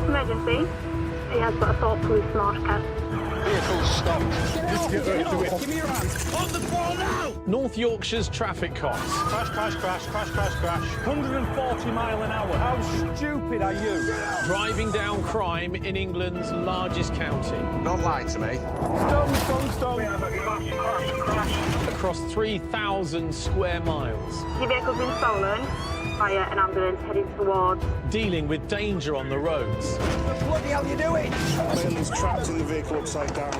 emergency. He has got assault police marsh card. Vehicles stopped. Just get ready to it. Give me your hands. On the floor now! North Yorkshire's traffic cops. Crash, crash, crash, crash, crash, crash. 140 mile an hour. How stupid are you? Driving down crime in England's largest county. Don't lie to me. Stone. Across 3,000 square miles. Your vehicle's been stolen via an ambulance heading towards... Dealing with danger on the roads. What the bloody hell are you doing? Man's trapped in the vehicle upside down.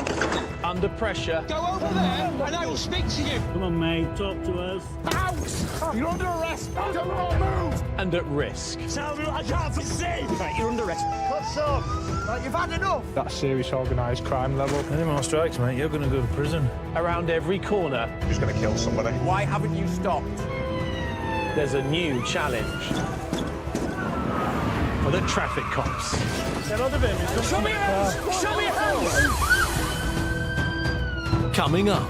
Under pressure. Go over there and I will speak to you. Come on, mate, talk to us. Out! You're under arrest. Do not move. And at risk. Tell me what I can't see. Right, you're under arrest. Cut some. Right, you've had enough. That's serious organised crime level. Any more strikes, mate, you're going to go to prison. Around every corner, Who's going to kill somebody? Why haven't you stopped? there's a new challenge for the traffic cops. Show me your hands! Show me your hands! Coming up,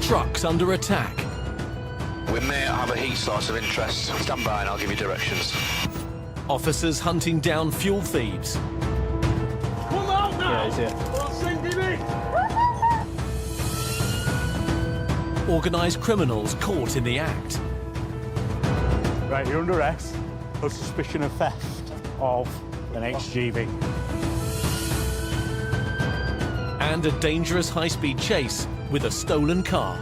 trucks under attack. We may have a heat source of interest. Stand by and I'll give you directions. Officers hunting down fuel thieves. Come out now! Yeah, he's here. Or send him in! Organised criminals caught in the act. Right, you're under arrest for suspicion of theft of an HGV. And a dangerous high-speed chase with a stolen car.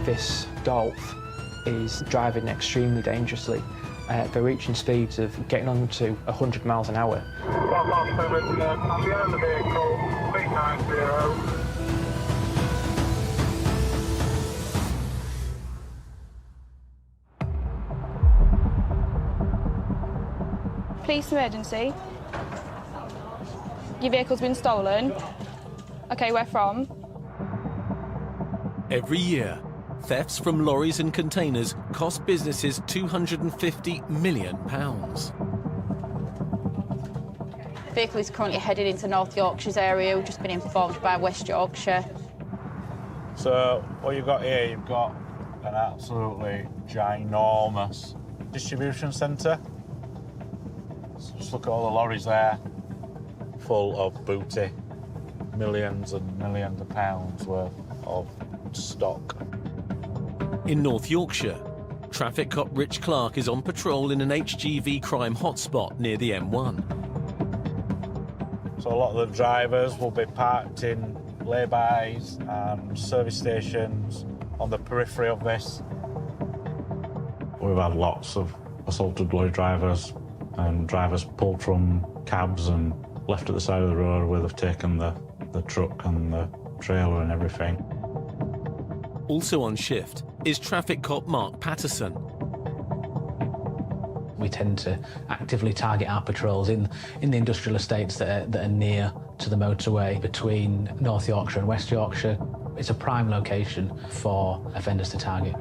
This Golf is driving extremely dangerously. They're reaching speeds of getting on to 100 miles an hour. I'm behind the vehicle, 390. Police emergency. Your vehicle's been stolen. OK, where from? Every year, thefts from lorries and containers cost businesses £250 million. The vehicle is currently headed into North Yorkshire's area. We've just been informed by West Yorkshire. So, what you've got here, you've got an absolutely ginormous distribution centre. So just look at all the lorries there, full of booty, millions and millions of pounds worth of stock. In North Yorkshire, traffic cop Rich Clark is on patrol in an HGV crime hotspot near the M1. So a lot of the drivers will be parked in lay-bys and service stations on the periphery of this. We've had lots of assaulted lorry drivers and drivers pulled from cabs and left at the side of the road where they've taken the truck and the trailer and everything. Also on shift is traffic cop Mark Patterson. We tend to actively target our patrols in the industrial estates that are near to the motorway between North Yorkshire and West Yorkshire. It's a prime location for offenders to target.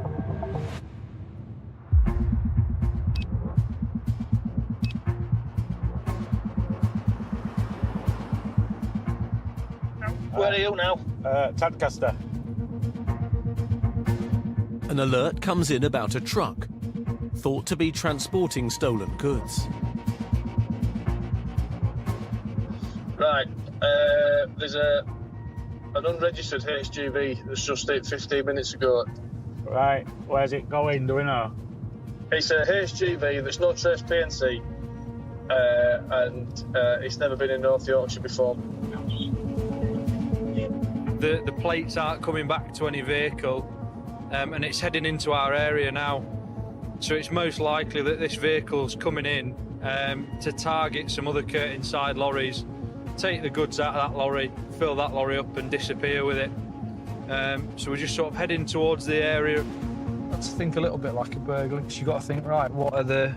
Where are you now? Tadcaster. An alert comes in about a truck, thought to be transporting stolen goods. Right, there's an unregistered HGV that's just hit 15 minutes ago. Right, where's it going, do we know? It's a HGV that's not traced PNC, and it's never been in North Yorkshire before. The plates aren't coming back to any vehicle, and it's heading into our area now. So it's most likely that this vehicle's coming in to target some other inside lorries, take the goods out of that lorry, fill that lorry up and disappear with it. So we're just sort of heading towards the area. Let's think a little bit like a burglar. You've got to think, right, what are the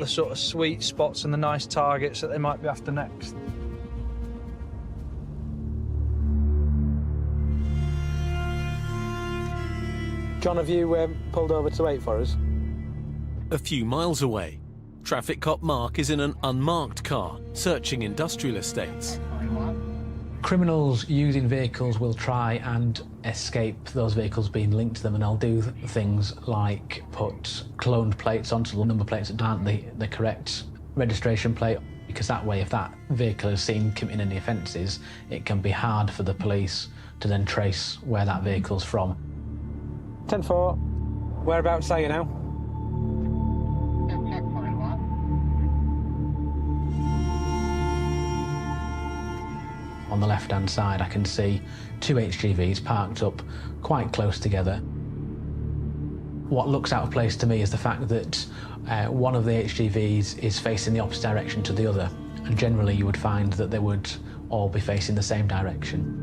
sort of sweet spots and the nice targets that they might be after next? John, have you pulled over to wait for us? A few miles away, traffic cop Mark is in an unmarked car, searching industrial estates. Criminals using vehicles will try and escape those vehicles being linked to them, and I'll do things like put cloned plates onto the number plates that aren't the correct registration plate, because that way, if that vehicle is seen committing any offences, it can be hard for the police to then trace where that vehicle's from. 10-4. Whereabouts are you now? On the left-hand side, I can see two HGVs parked up quite close together. What looks out of place to me is the fact that one of the HGVs is facing the opposite direction to the other, and generally you would find that they would all be facing the same direction.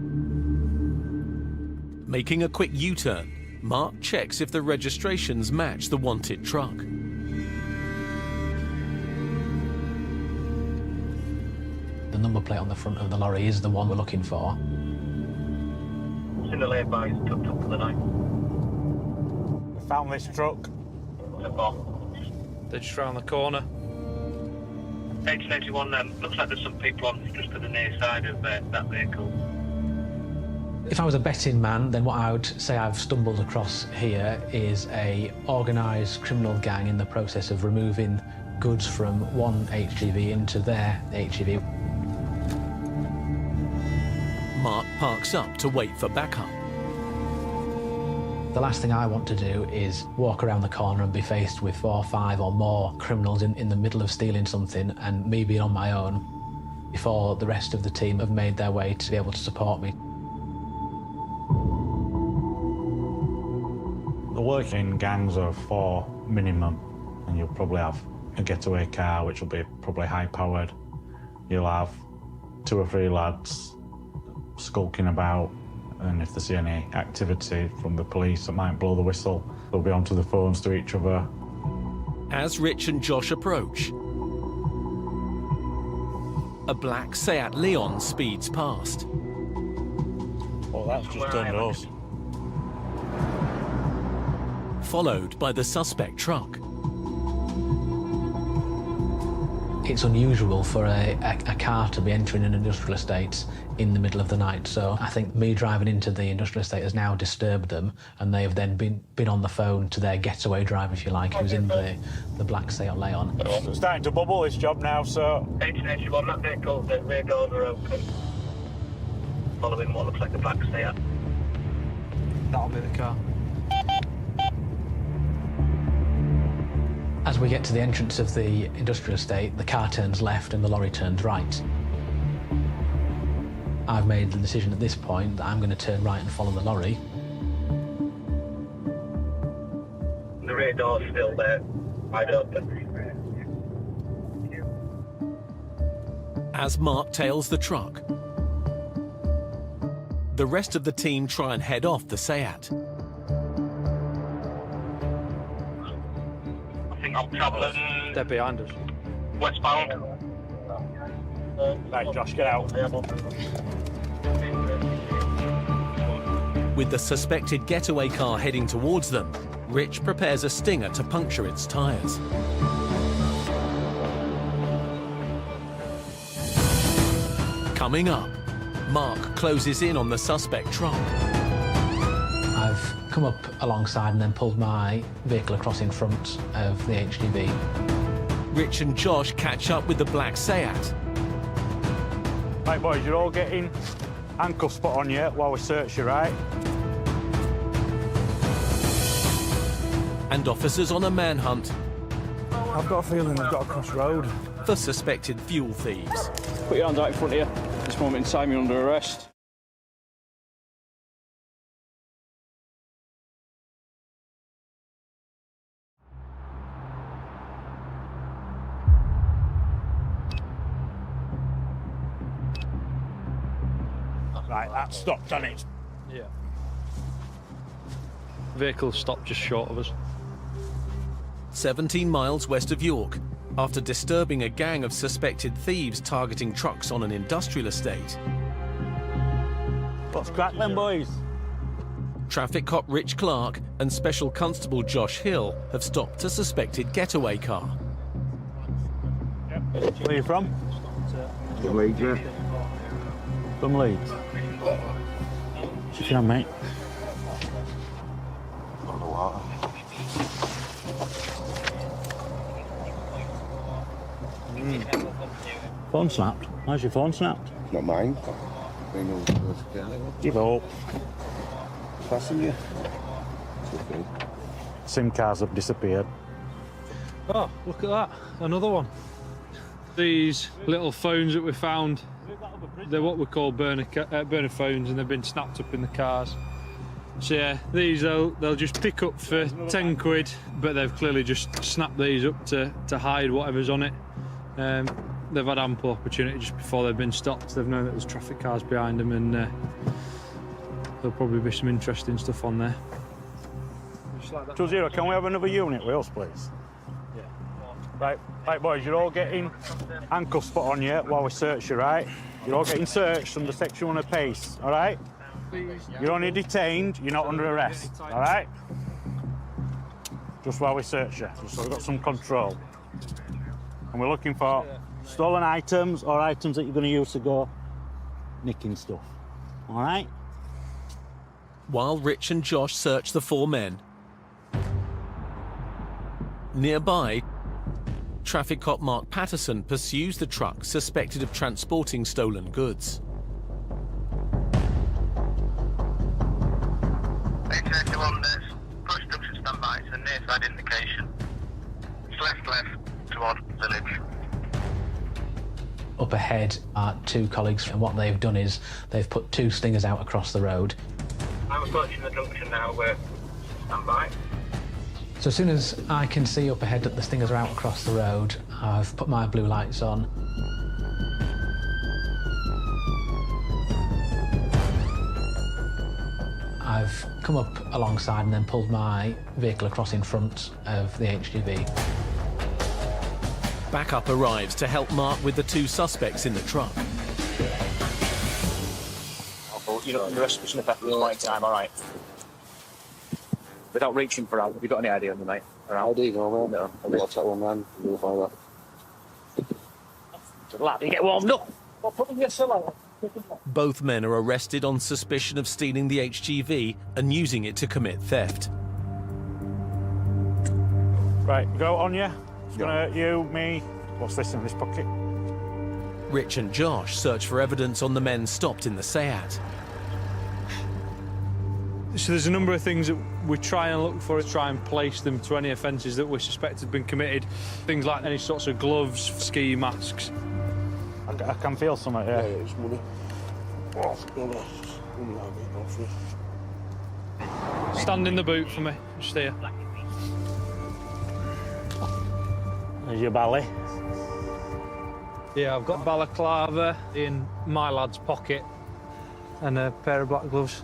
Making a quick U-turn, Mark checks if the registrations match the wanted truck. The number plate on the front of the lorry is the one we're looking for. It's in the lay-by, it's tucked up for the night. We found this truck. They're just round the corner. 1881, looks like there's some people on just to the near side of that vehicle. If I was a betting man, then what I would say I've stumbled across here is a organised criminal gang in the process of removing goods from one HGV into their HGV. Mark parks up to wait for backup. The last thing I want to do is walk around the corner and be faced with 4, 5 or more criminals in the middle of stealing something, and me being on my own before the rest of the team have made their way to be able to support me. They work in gangs of 4 minimum, and you'll probably have a getaway car, which will be probably high-powered. You'll have 2 or 3 lads skulking about, and if they see any activity from the police that might blow the whistle, they'll be onto the phones to each other. As Rich and Josh approach, a black Seat Leon speeds past. Oh, that's just turned us. Followed by the suspect truck. It's unusual for a car to be entering an industrial estate in the middle of the night, so I think me driving into the industrial estate has now disturbed them, and they have then been on the phone to their getaway driver, if you like, who's in the black Seat Leon. It's starting to bubble, this job now, so... 1881, that vehicle, the rear doors are open. Following what looks like the black Seat. That'll be the car. As we get to the entrance of the industrial estate, the car turns left and the lorry turns right. I've made the decision at this point that I'm going to turn right and follow the lorry. The rear door's still there, wide open. As Mark tails the truck, the rest of the team try and head off the Seat. I'm travelling. They're behind us. Westbound. Right, Josh, get out. With the suspected getaway car heading towards them, Rich prepares a stinger to puncture its tyres. Coming up, Mark closes in on the suspect truck. I've come up alongside and then pulled my vehicle across in front of the HGV. Rich and Josh catch up with the black Seat. Right, boys, you're all getting ankle spot on you while we search you, right? And officers on a manhunt. I've got a feeling they've got to cross road. For suspected fuel thieves. Put your hands out in front of you. At this moment in time, you're under arrest. Right, that's stopped, hasn't it? Yeah. Vehicle stopped just short of us. 17 miles west of York, after disturbing a gang of suspected thieves targeting trucks on an industrial estate. What's crackling, boys? Traffic cop Rich Clark and Special Constable Josh Hill have stopped a suspected getaway car. Where are you from? Leeds, yeah. From Leeds. Yeah, mate. water. Phone snapped. Why's your phone snapped? Not mine. Give up. Passing you. SIM cards have disappeared. Oh, look at that. Another one. These little phones that we found, they're what we call burner phones, and they've been snapped up in the cars. So yeah, these they'll just pick up for 10 quid, but they've clearly just snapped these up to hide whatever's on it. They've had ample opportunity just before they've been stopped. They've known that there's traffic cars behind them, and there'll probably be some interesting stuff on there. Like 20, can we have another unit with us, please? Yeah. Right, boys, you're all getting handcuffs put on you while we search you, right? You're all getting searched under Section 1 of PACE, all right? You're only detained, you're not under arrest, all right? Just while we search you, just so we've got some control. And we're looking for stolen items or items that you're going to use to go nicking stuff, all right? While Rich and Josh search the 4 men, nearby, traffic cop Mark Patterson pursues the truck suspected of transporting stolen goods. 831, there's push junction standby, it's a near side indication. It's left towards village. Up ahead are 2 colleagues, and what they've done is they've put 2 stingers out across the road. I'm approaching the junction now, we're standby. So as soon as I can see up ahead that the stingers are out across the road, I've put my blue lights on. I've come up alongside and then pulled my vehicle across in front of the HGV. Backup arrives to help Mark with the 2 suspects in the truck. You're not under suspicion of theft at this point in time, all right? Without reaching for out, have you got any idea on you, mate? How do you go, mate? No. I'll watch that one, man. We'll find that. Lad, you get warmed up. Well, put them your cellar. Both men are arrested on suspicion of stealing the HGV and using it to commit theft. Right, go on you. It's gonna you, me. What's this in this pocket? Rich and Josh search for evidence on the men stopped in the Seat. So there's a number of things that we try and look for, try and place them to any offences that we suspect have been committed. Things like any sorts of gloves, ski masks. I can feel something, yeah. Yeah, it's money. Stand in the boot for me, just here. There's your belly. Yeah, I've got balaclava in my lad's pocket and a pair of black gloves.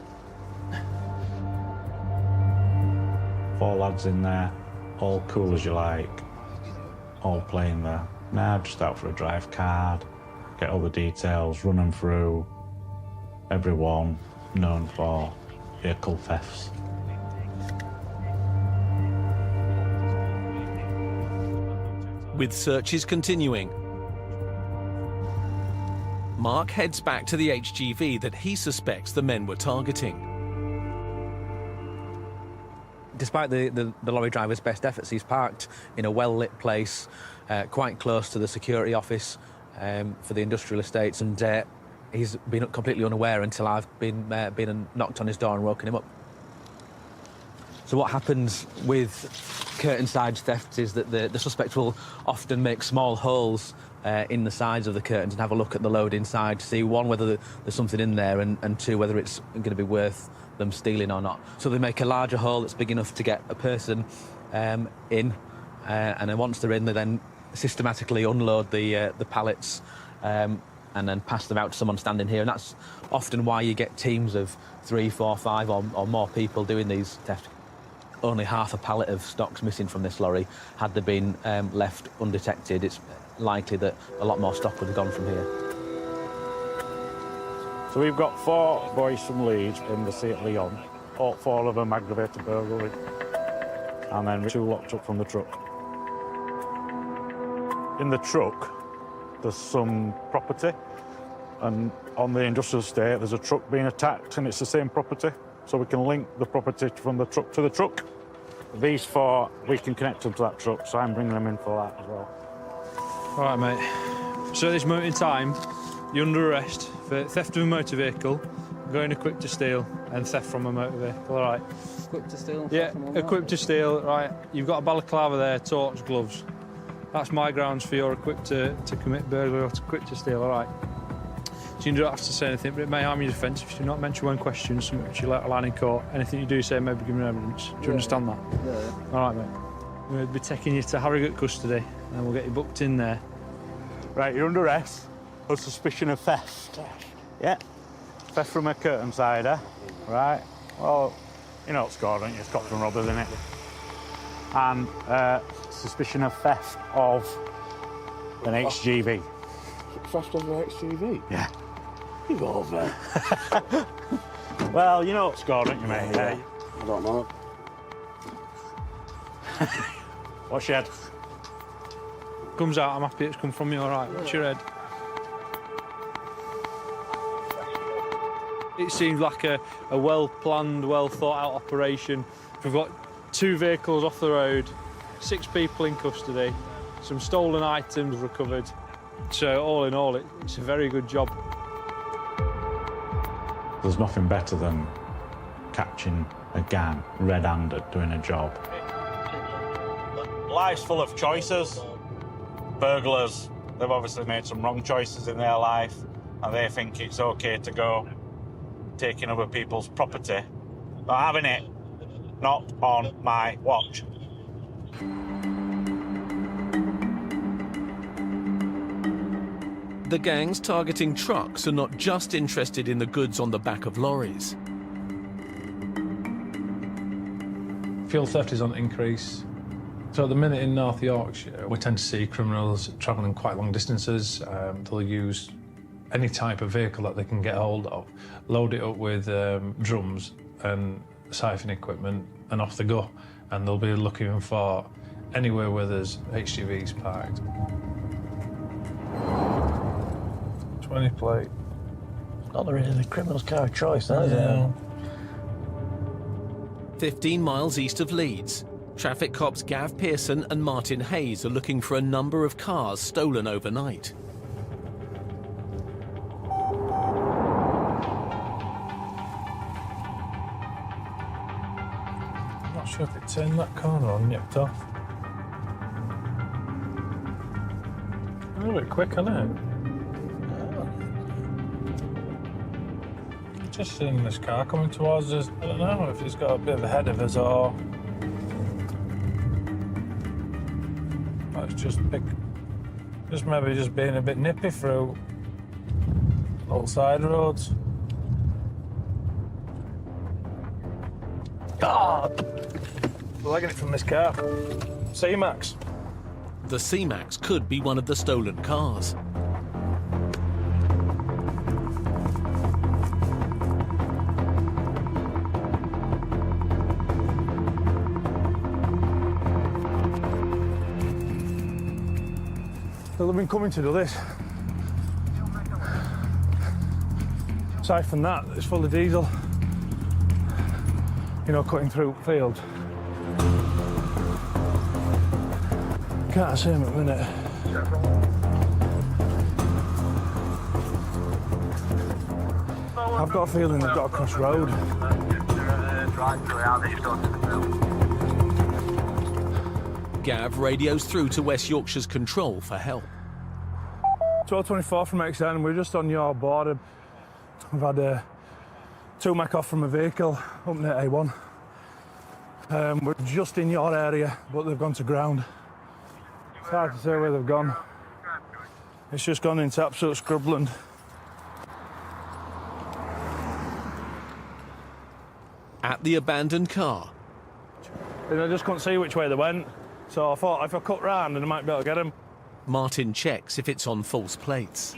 4 lads in there, all cool as you like, all playing there. Nah, just out for a drive card, get all the details, run them through. Everyone known for vehicle thefts. With searches continuing, Mark heads back to the HGV that he suspects the men were targeting. Despite the lorry driver's best efforts, he's parked in a well-lit place, quite close to the security office for the industrial estates, and he's been completely unaware until I've been and knocked on his door and woken him up. So what happens with curtain-side thefts is that the suspect will often make small holes in the sides of the curtains and have a look at the load inside to see, 1, whether there's something in there, and 2, whether it's going to be worth them stealing or not. So they make a larger hole that's big enough to get a person in, and then once they're in, they then systematically unload the pallets and then pass them out to someone standing here. And that's often why you get teams of 3, 4, 5 or more people doing these thefts. Only half a pallet of stock's missing from this lorry. Had they been left undetected, it's likely that a lot more stock would have gone from here. So we've got 4 boys from Leeds in the Seat Leon, all 4 of them aggravated burglary, and then 2 locked up from the truck. In the truck, there's some property, and on the industrial estate, there's a truck being attacked, and it's the same property, so we can link the property from the truck to the truck. These four, we can connect them to that truck, so I'm bringing them in for that as well. All right, mate. So at this moment in time, you're under arrest for theft of a motor vehicle, going equipped to steal, and theft from a motor vehicle. All right. Equipped to steal? Yeah, equipped to steal. Right. You've got a balaclava there, torch, gloves. That's my grounds for you're equipped to commit burglary or equipped to steal. All right. So you don't have to say anything, but it may harm your defence if you do not mention when questioned, something which you let line in court. Anything you do say may be given evidence. Do you understand that? Yeah. All right, mate. We'll be taking you to Harrogate custody, and we'll get you booked in there. Right, you're under arrest on suspicion of theft. Yeah. Theft from a curtain sider. Right. Well, you know what's called, don't you? It's cops and robbers, isn't it? And suspicion of theft of an HGV. Theft of an HGV? Yeah. You're over. Well, you know what's called, don't you, mate? Yeah. I don't know. What's your head? Comes out, I'm happy it's come from you, all right. What's your head? It seems like a well-planned, well-thought-out operation. We've got 2 vehicles off the road, 6 people in custody, some stolen items recovered. So all in all, it's a very good job. There's nothing better than catching a gang red-handed doing a job. Life's full of choices. Burglars, they've obviously made some wrong choices in their life, and they think it's okay to go taking other people's property. Not having it. Not on my watch. The gangs targeting trucks are not just interested in the goods on the back of lorries. Fuel theft is on increase. So at the minute in North Yorkshire, we tend to see criminals travelling quite long distances. They'll use any type of vehicle that they can get hold of, load it up with drums and siphon equipment, and off they go. And they'll be looking for anywhere where there's HGVs parked. 20 plate. Not really the criminal's car of choice, is Yeah. it? 15 miles east of Leeds, traffic cops Gav Pearson and Martin Hayes are looking for a number of cars stolen overnight. I'm not sure if it turned that corner or nipped off. A little bit quick, isn't it? Just seeing this car coming towards us. I don't know if it's got a bit of a head of us or... It's just maybe just being a bit nippy through little side roads. Legging it from this car. C-Max. The C-Max could be one of the stolen cars. They'll have been coming to do this. Aside from that, it's full of diesel. You know, cutting through fields. Can't see him at the minute. I've got a feeling they've got to cross road. Gav radios through to West Yorkshire's control for help. 1224 from XN, we're just on your border. We've had 2 mech off from a vehicle up near A1. We're just in your area, but they've gone to ground. It's hard to say where they've gone. It's just gone into absolute scrubland. At the abandoned car. And I just couldn't see which way they went, so I thought if I cut round, then I might be able to get them. Martin checks if it's on false plates.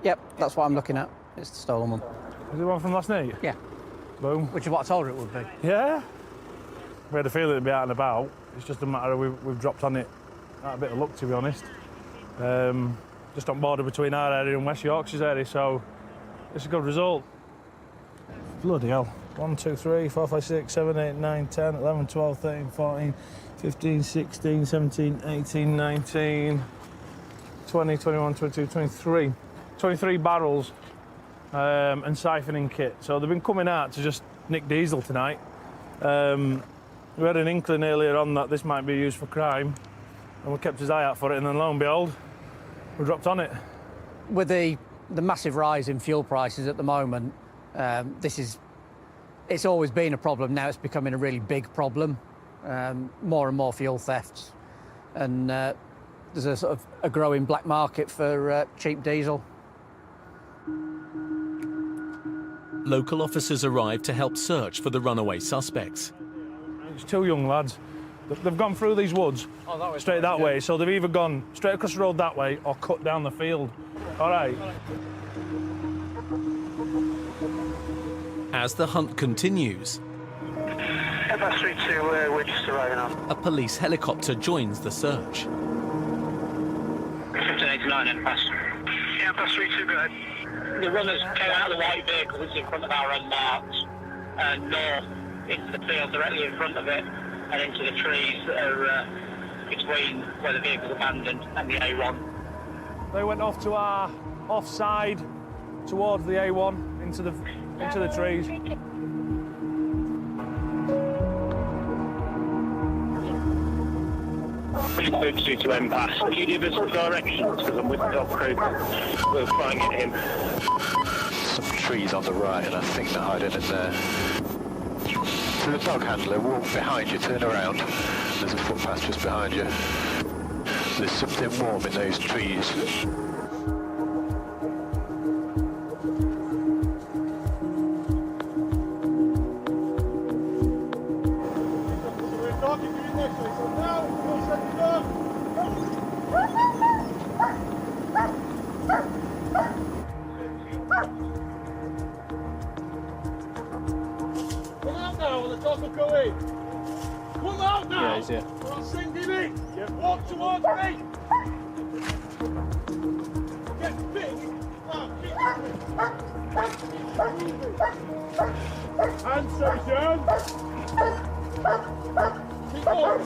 Yep, that's what I'm looking at. It's the stolen one. Is it one from last night? Yeah. Boom. Which is what I told her it would be. Yeah. We had a feeling it'd be out and about. It's just a matter of we've dropped on it. Not a bit of luck, to be honest. Just on border between our area and West Yorkshire's area, so it's a good result. Bloody hell. 1, 2, 3, 4, 5, 6, 7, 8, 9, 10, 11, 12, 13, 14, 15, 16, 17, 18, 19, 20, 21, 22, 23. 23 barrels and siphoning kit. So they've been coming out to just nick diesel tonight. We had an inkling earlier on that this might be used for crime, and we kept his eye out for it, and then lo and behold, we dropped on it. With the massive rise in fuel prices at the moment, it's always been a problem. Now it's becoming a really big problem. More and more fuel thefts, and there's a sort of a growing black market for cheap diesel. Local officers arrived to help search for the runaway suspects. It's two young lads. They've gone through these woods straight that way, so they've either gone straight across the road that way or cut down the field. All right. As the hunt continues, FS 32, we're just arriving on. a police helicopter joins the search. 1589 in pass. Yeah, FS 32, go ahead. The runners came out of the white vehicle that's in front of our unmarked north into the field directly in front of it and into the trees that are between where the vehicle's abandoned and the A1. They went off to our offside towards the A1 into the trees. Please to impasse. Can you give us some directions? Because I'm with the dog crew. We'll try and get him. Some trees on the right, and I think they're hiding in there. To the dog handler, walk behind you, turn around. There's a footpath just behind you. There's something warm in those trees. Come out now! Yeah, he's here. I'll send him in! Yeah. Walk towards me! Get big! Hands, Seson! Keep on!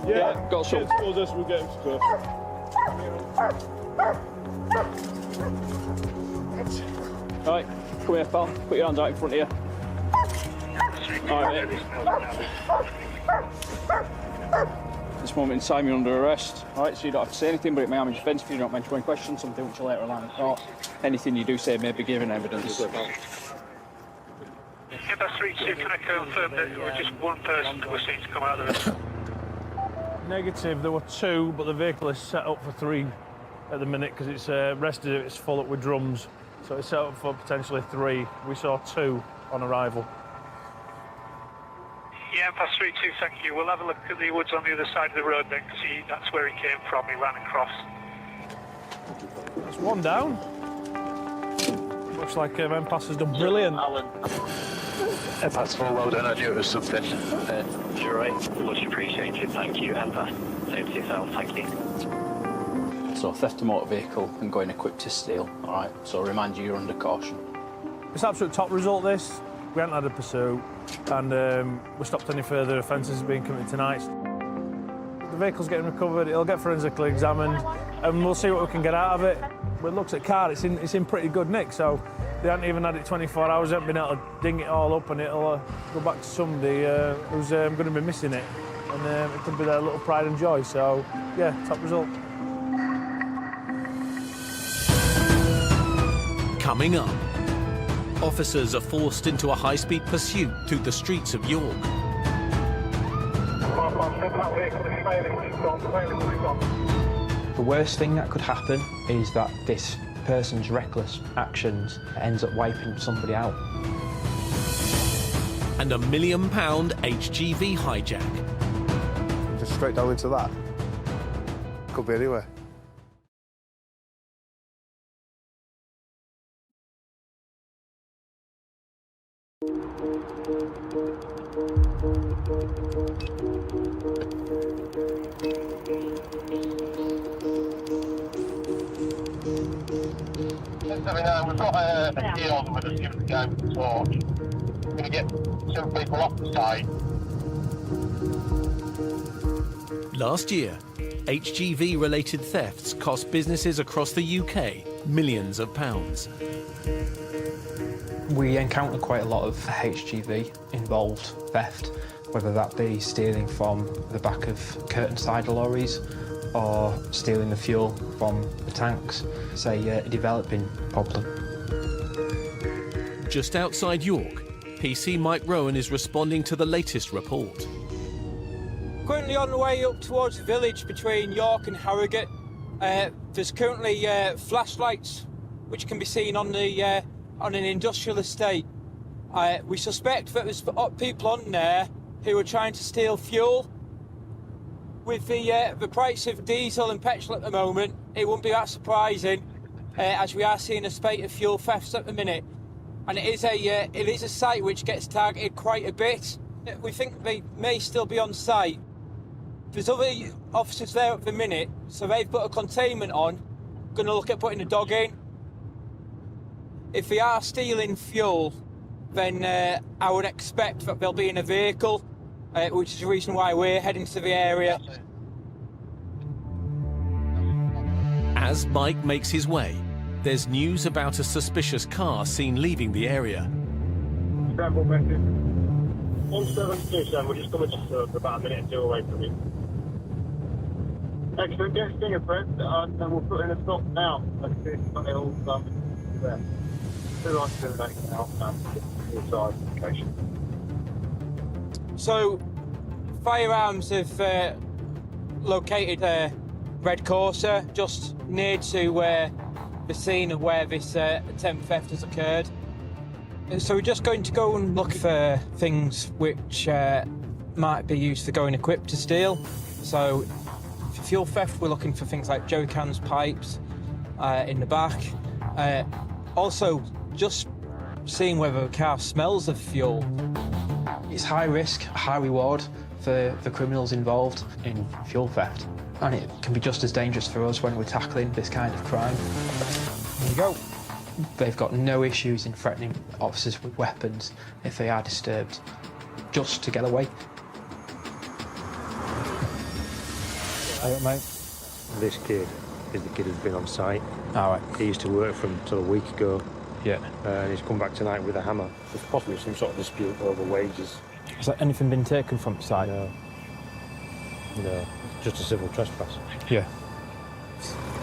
Yeah, got some. Get towards us, we'll get him to go. Right, come here, pal. Put your hands out in front of you. Alright, mate. This moment in time, you're under arrest. Alright, so you don't have to say anything, but it may harm your defence if you don't mention any questions, something which will later alarm the court. Anything you do say may be given evidence. FS32, can I confirm that there was just one person that was seen to come out of it? Negative, there were two, but the vehicle is set up for three at the minute because it's rested, it's full up with drums. So it's set up for potentially three. We saw two on arrival. Yeah, FS 32, thank you. We'll have a look at the woods on the other side of the road then, because that's where he came from. He ran across. That's one down. Looks like MPass has done brilliant. Alan. That's full well done, I knew it was something. You're right. Much appreciated. Thank you, MPass. Same to yourself. Thank you. So theft of motor vehicle and going equipped to steal. All right, so remind you, you're under caution. It's absolute top result, this. We haven't had a pursuit, and we stopped any further offences being committed tonight. The vehicle's getting recovered, it'll get forensically examined, and we'll see what we can get out of it. But it looks at car, it's in pretty good nick, so they haven't even had it 24 hours, they haven't been able to ding it all up, and it'll go back to somebody who's going to be missing it. And it could be their little pride and joy, so yeah, top result. Coming up, officers are forced into a high-speed pursuit through the streets of York. The worst thing that could happen is that this person's reckless actions ends up wiping somebody out. And £1 million HGV hijack. Just straight down into that. Could be anywhere. heels and we're just giving it a go with the torch. We're going to get 2 people off the site. Last year, HGV-related thefts cost businesses across the UK millions of pounds. We encounter quite a lot of HGV-involved theft, whether that be stealing from the back of curtain side lorries or stealing the fuel from the tanks. It's a developing problem. Just outside York, PC Mike Rowan is responding to the latest report. Currently on the way up towards the village between York and Harrogate, there's currently flashlights which can be seen on an industrial estate. We suspect that there's people on there who are trying to steal fuel. With the price of diesel and petrol at the moment, it wouldn't be that surprising, as we are seeing a spate of fuel thefts at the minute. And it is a site which gets targeted quite a bit. We think they may still be on site. There's other officers there at the minute, so they've put a containment on, going to look at putting a dog in. If they are stealing fuel, then I would expect that they'll be in a vehicle, which is the reason why we're heading to the area. As Mike makes his way, there's news about a suspicious car seen leaving the area. Scramble message. 1727, we're just coming to about a minute or two away from you. Excellent, yes, fingerprint, and we'll put in a stop now. Let's see if something all there. 278 now, inside location. So, firearms have located a red Corsa just near to the scene of where this attempt theft has occurred. So we're just going to go and look for things which might be used for going equipped to steal. So for fuel theft, we're looking for things like jerry cans, pipes in the back. Also, just seeing whether the car smells of fuel. It's high risk, high reward for the criminals involved in fuel theft. And it can be just as dangerous for us when we're tackling this kind of crime. There you go. They've got no issues in threatening officers with weapons if they are disturbed, just to get away. Hey, mate. This kid is the kid who's been on site. All right. He used to work for him till a week ago. Yeah. And he's come back tonight with a hammer. There's possibly some sort of dispute over wages. Has there anything been taken from the site? No. No. Just a civil trespass. Yeah.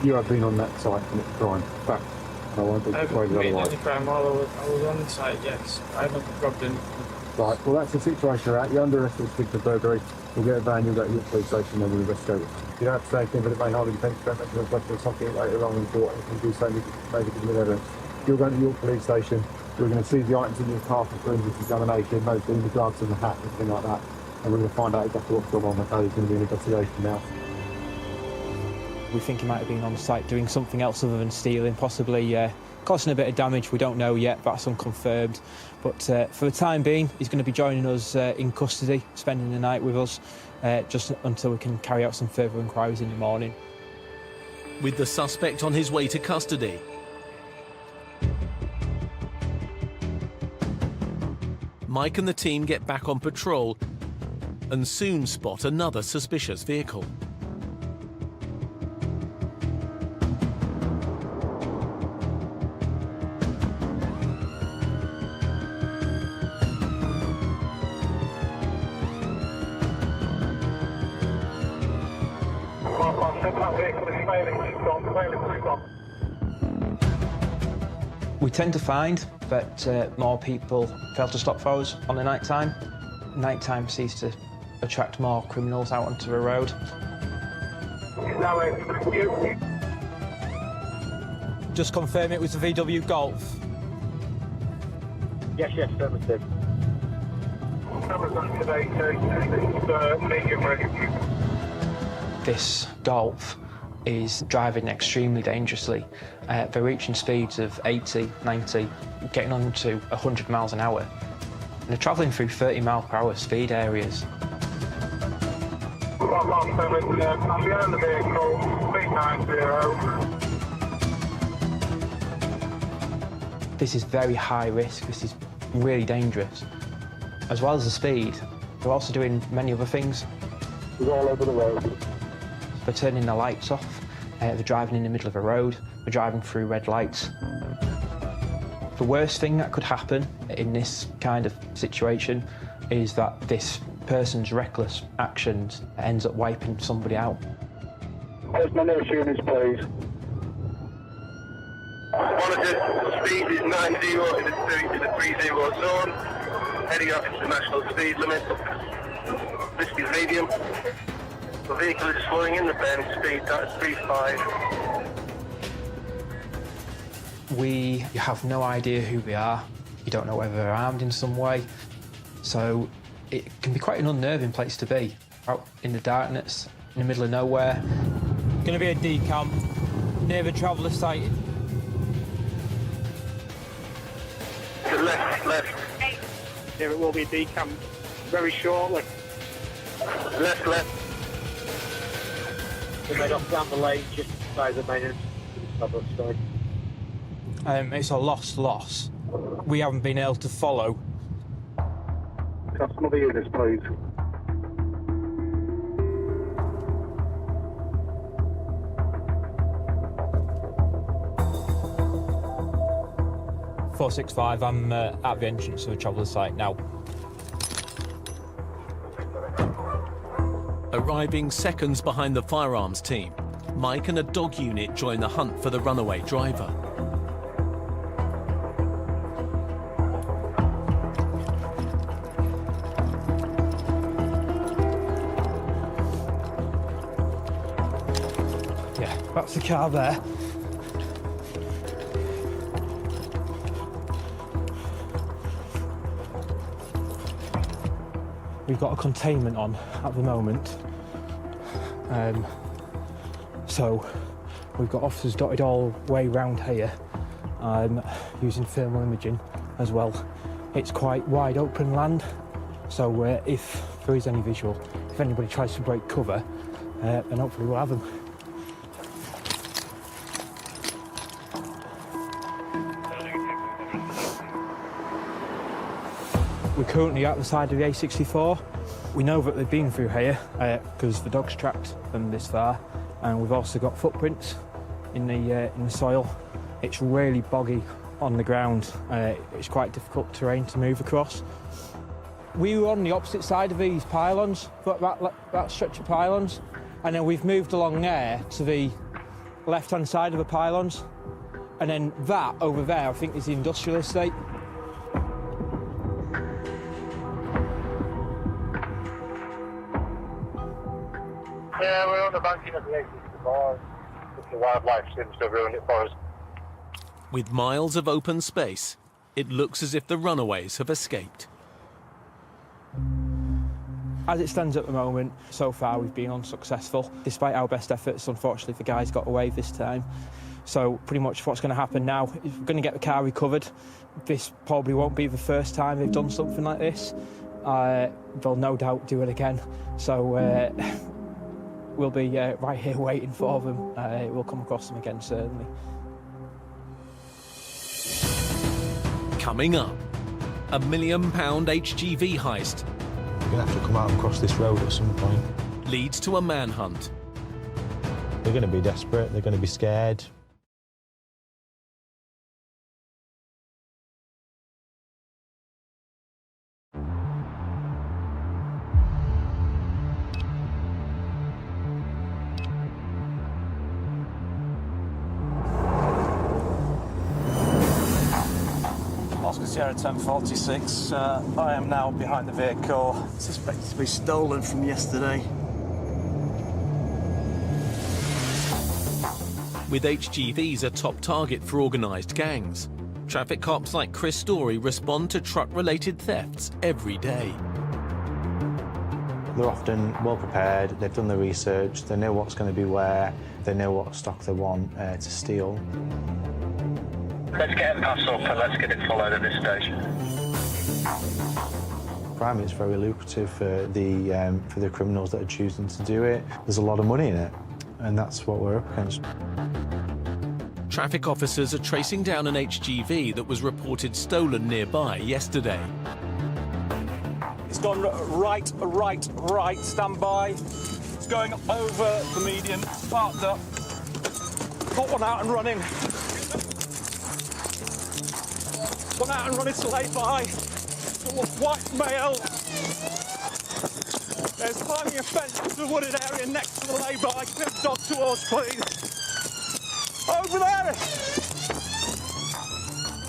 You have been on that site from the crime. Fact. I won't be persuaded otherwise. Crime while I was on the site, yes. I haven't robbed anything. Right, well that's the situation you're at. You're under arrest for the burglary. We'll get a van, you'll go to your police station and we'll investigate it. You don't have to say anything, but it may hardly defend you. Don't make a request or something later on in court. You can do so, maybe give me evidence. You're going to your police station. You're going to see the items in your car for forensic examination, noting the gloves and the hat and everything like that. And we're going to find out exactly what's going on. There's going to be an investigation now. We think he might have been on site doing something else other than stealing, possibly causing a bit of damage. We don't know yet, that's unconfirmed. But for the time being, he's going to be joining us in custody, spending the night with us, just until we can carry out some further inquiries in the morning. With the suspect on his way to custody, Mike and the team get back on patrol and soon spot another suspicious vehicle. We tend to find that more people fail to stop for us on the night time. Nighttime seems to attract more criminals out onto the road. Just confirm it was a VW Golf. Yes, affirmative. This Golf is driving extremely dangerously. They're reaching speeds of 80, 90, getting on to 100 miles an hour. And they're travelling through 30 mile per hour speed areas. I'm behind the vehicle, speed 90. This is very high risk, this is really dangerous. As well as the speed, they're also doing many other things. We're all over the road. They're turning the lights off, they're driving in the middle of a road, they're driving through red lights. The worst thing that could happen in this kind of situation is that this person's reckless actions ends up wiping somebody out. Where's my nearest units, please? Monitor, speed is 90 in the 30 zone, heading up into the national speed limit. This is medium. The vehicle is slowing in the bend, speed that's 35. We have no idea who they are. You don't know whether they're armed in some way. So it can be quite an unnerving place to be, out in the darkness, in the middle of nowhere. Going to be a decamp near the traveller site. To left. There it will be a decamp very shortly. Left. We made off down the lane just beside the main entrance. It's a loss. We haven't been able to follow. Got some other units, please. .465, I'm at the entrance of the traveller site now. Arriving seconds behind the firearms team, Mike and a dog unit join the hunt for the runaway driver. Yeah, that's the car there. We've got a containment on at the moment. So we've got officers dotted all the way round here, using thermal imaging as well. It's quite wide open land, so if there is any visual, if anybody tries to break cover, then hopefully we'll have them. We're currently at the side of the A64. We know that they've been through here because the dog's tracked them this far, and we've also got footprints in the soil. It's really boggy on the ground. It's quite difficult terrain to move across. We were on the opposite side of these pylons, that stretch of pylons, and then we've moved along there to the left-hand side of the pylons, and then that over there I think is the industrial estate. Yeah, we're on the banking of the A64. The wildlife seems to have ruined it for us. With miles of open space, it looks as if the runaways have escaped. As it stands at the moment, so far we've been unsuccessful. Despite our best efforts, unfortunately the guys got away this time. So pretty much what's going to happen now is we're going to get the car recovered. This probably won't be the first time they've done something like this. They'll no doubt do it again. So we'll be right here waiting for them. We'll come across them again, certainly. Coming up, a £1 million HGV heist We're going to have to come out and cross this road at some point. leads to a manhunt. They're going to be desperate, they're going to be scared. Oscar Sierra 1046. I am now behind the vehicle, suspected to be stolen from yesterday. With HGVs a top target for organised gangs, traffic cops like Chris Story respond to truck-related thefts every day. They're often well prepared, they've done the research, they know what's going to be where, they know what stock they want to steal. Let's get a pass up and let's get it followed at this station. Crime is very lucrative for the criminals that are choosing to do it. There's a lot of money in it, and that's what we're up against. Traffic officers are tracing down an HGV that was reported stolen nearby yesterday. It's gone right, stand by. It's going over the median, parked up. Got one out and running. One out and running to lay by. White male. There's climbing a fence to the wooded area next to the lay-by. Get a dog towards, please. Over there!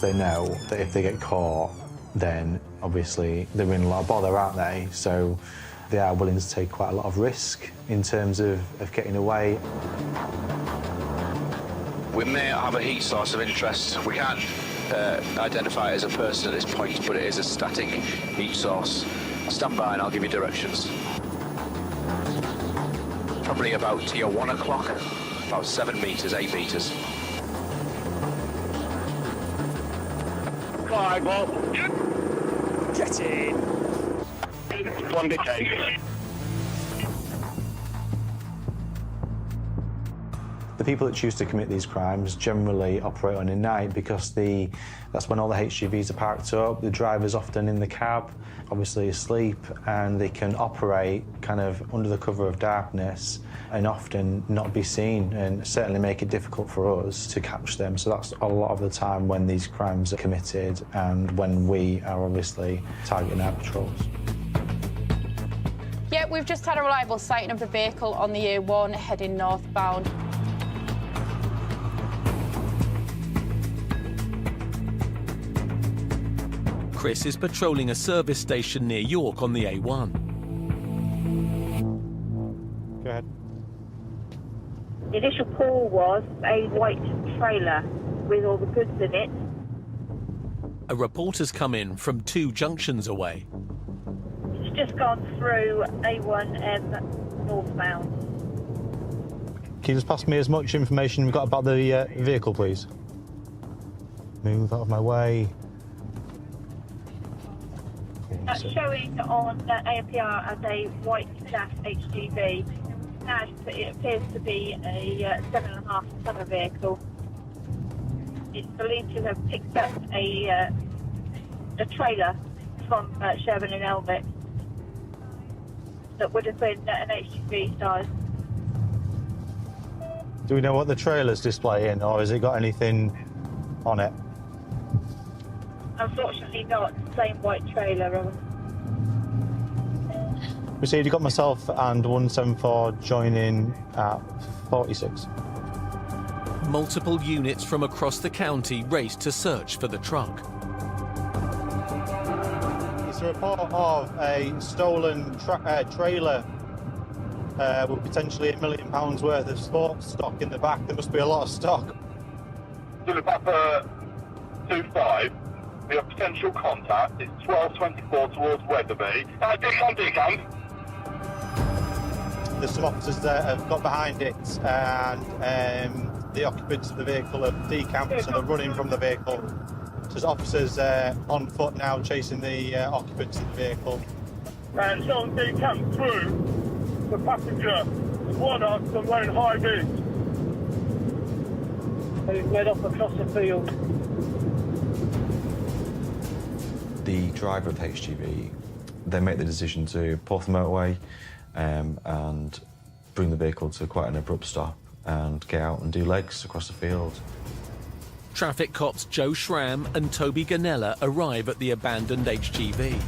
They know that if they get caught, then obviously they're in a lot of bother, aren't they? So they are willing to take quite a lot of risk in terms of getting away. We may have a heat source of interest. We can't identify it as a person at this point, but it is a static heat source. Stand by and I'll give you directions. Probably about to your 1 o'clock, about 7 metres, 8 metres. Alright, Bob. Get in. One detained. The people that choose to commit these crimes generally operate on a night because that's when all the HGVs are parked up, the driver's often in the cab, obviously asleep, and they can operate kind of under the cover of darkness and often not be seen and certainly make it difficult for us to catch them. So that's a lot of the time when these crimes are committed and when we are obviously targeting our patrols. Yeah, we've just had a reliable sighting of the vehicle on the A1 heading northbound. Chris is patrolling a service station near York on the A1. Go ahead. The initial call was a white trailer with all the goods in it. A reporter's come in from 2 junctions away. It's just gone through A1M northbound. Can you just pass me as much information we've got about the vehicle, please? Move out of my way. That's showing on ANPR as a white dash HGV. Now it appears to be a 7.5-tonner vehicle. It's believed to have picked up a trailer from Sherburn and Elvick that would have been an HGV size. Do we know what the trailer's displaying, or has it got anything on it? Unfortunately not. Same white trailer. Received, you got myself and 174 joining at 46. Multiple units from across the county raced to search for the truck. It's a report of a stolen trailer with potentially £1 million worth of sports stock in the back. There must be a lot of stock. Zulu Papa 25. We have potential contact. It's 1224 towards Weatherby. Decamp. There's some officers that have got behind it, and the occupants of the vehicle have decamped, so they're running from the vehicle. So there's officers on foot now chasing the occupants of the vehicle. And Sean decamped through the passenger. There's one on some lone high vis. He's led off across the field. The driver of the HGV, they make the decision to pull off the motorway and bring the vehicle to quite an abrupt stop and get out and do legs across the field. Traffic cops Joe Schramm and Toby Ganella arrive at the abandoned HGV.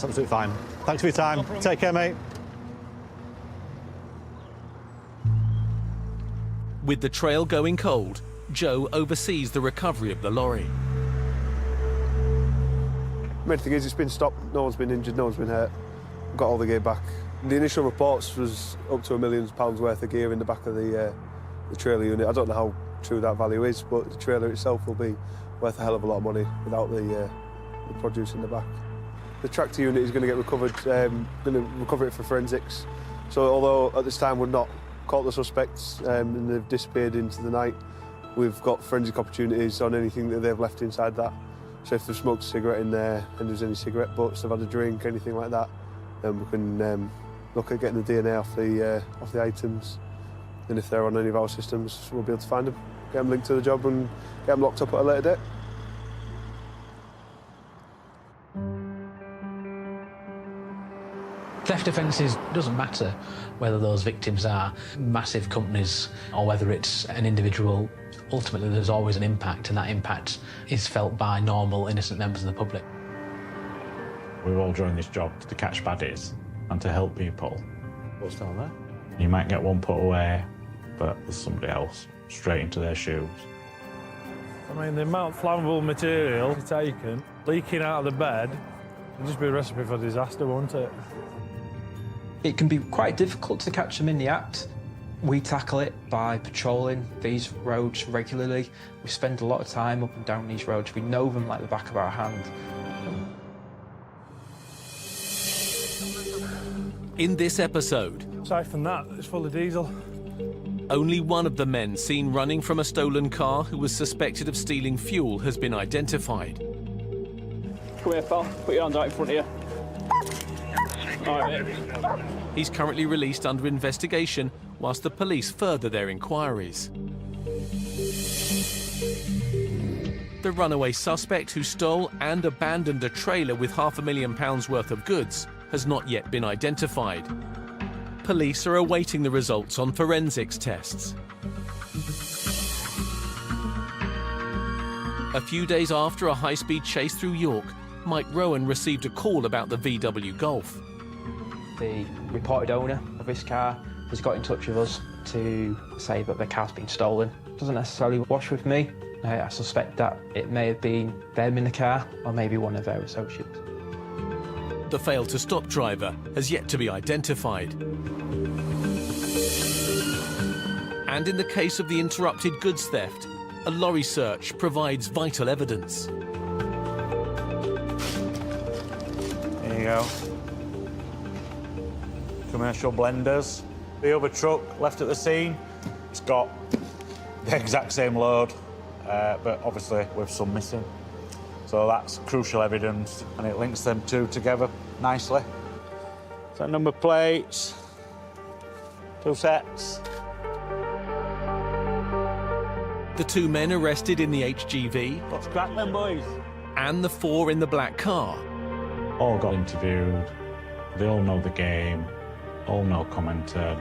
It's absolutely fine. Thanks for your time. Take care, mate. With the trail going cold, Joe oversees the recovery of the lorry. The main thing is it's been stopped, no one's been injured, no one's been hurt. Got all the gear back. The initial reports was up to £1 million worth of gear in the back of the trailer unit. I don't know how true that value is, but the trailer itself will be worth a hell of a lot of money without the produce in the back. The tractor unit is going to get recovered, going to recover it for forensics. So although at this time we've not caught the suspects and they've disappeared into the night, we've got forensic opportunities on anything that they've left inside that. So if they've smoked a cigarette in there and there's any cigarette butts, they've had a drink, anything like that, then we can look at getting the DNA off the items. And if they're on any of our systems, we'll be able to find them, get them linked to the job and get them locked up at a later date. Theft offences, doesn't matter whether those victims are massive companies or whether it's an individual. Ultimately, there's always an impact, and that impact is felt by normal, innocent members of the public. We've all joined this job to catch baddies and to help people. What's down there? You might get one put away, but there's somebody else straight into their shoes. I mean, the amount of flammable material taken, leaking out of the bed, would just be a recipe for disaster, wouldn't it? It can be quite difficult to catch them in the act. We tackle it by patrolling these roads regularly. We spend a lot of time up and down these roads. We know them like the back of our hand. In this episode, aside from that, it's full of diesel. Only one of the men seen running from a stolen car who was suspected of stealing fuel has been identified. Come here, pal. Put your hands out in front of you. All right, mate. He's currently released under investigation whilst the police further their inquiries. The runaway suspect who stole and abandoned a trailer with £500,000 worth of goods has not yet been identified. Police are awaiting the results on forensics tests. A few days after a high-speed chase through York, Mike Rowan received a call about the VW Golf. The reported owner of this car has got in touch with us to say that the car's been stolen. Doesn't necessarily wash with me. I suspect that it may have been them in the car or maybe one of their associates. The failed-to-stop driver has yet to be identified. And in the case of the interrupted goods theft, a lorry search provides vital evidence. There you go. Commercial blenders. The other truck left at the scene, it's got the exact same load, but obviously with some missing. So that's crucial evidence, and it links them two together nicely. So number plates, 2 sets. The 2 men arrested in the HGV. Let's crack them, boys. And the 4 in the black car. All got interviewed. They all know the game. All know commented.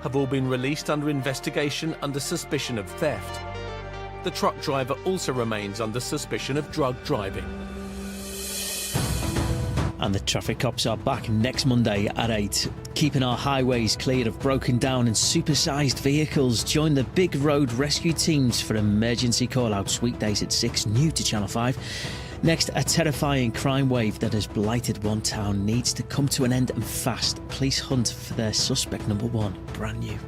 Have all been released under investigation under suspicion of theft. The truck driver also remains under suspicion of drug driving. And the traffic cops are back next Monday at 8, keeping our highways cleared of broken down and supersized vehicles. Join the big road rescue teams for emergency call-outs weekdays at 6, new to Channel 5. Next, a terrifying crime wave that has blighted one town needs to come to an end and fast. Police hunt for their suspect number 1, brand new.